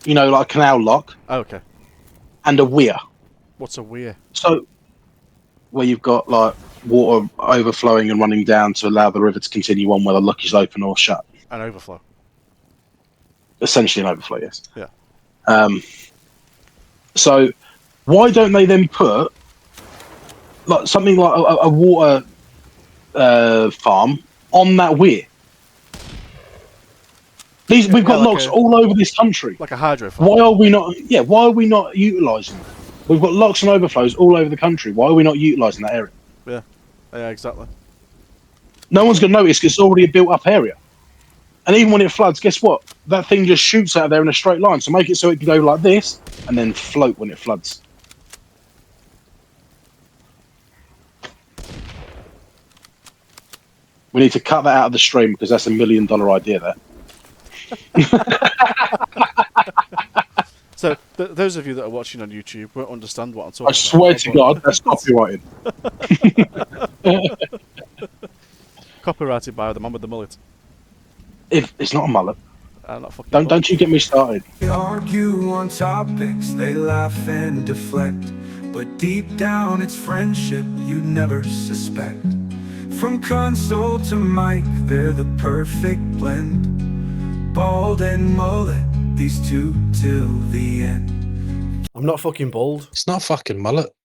like a canal lock. Oh, okay. And a weir. What's a weir? So where you've got like water overflowing and running down to allow the river to continue on, whether the lock is open or shut. An overflow. Essentially an overflow, yes. Yeah. So why don't they then put like something like a water farm on that weir? We've got locks all over this country. Like a hydro farm. Why are we not? Yeah, why are we not utilising them? We've got locks and overflows all over the country. Why are we not utilising that area? Yeah, exactly. No one's going to notice because it's already a built-up area. And even when it floods, guess what? That thing just shoots out of there in a straight line. So make it so it can go like this and then float when it floods. We need to cut that out of the stream because that's $1 million idea there. So, those of you that are watching on YouTube won't understand what I'm talking about. I swear to God, that's copyrighted. Copyrighted by the man with the mullet. It's not a mullet. Not fucking don't you get me started. They argue on topics, they laugh and deflect, but deep down it's friendship you'd never suspect. From console to mic, they're the perfect blend. Bald and mullet, these two till the end. I'm not fucking bald. It's not fucking mullet.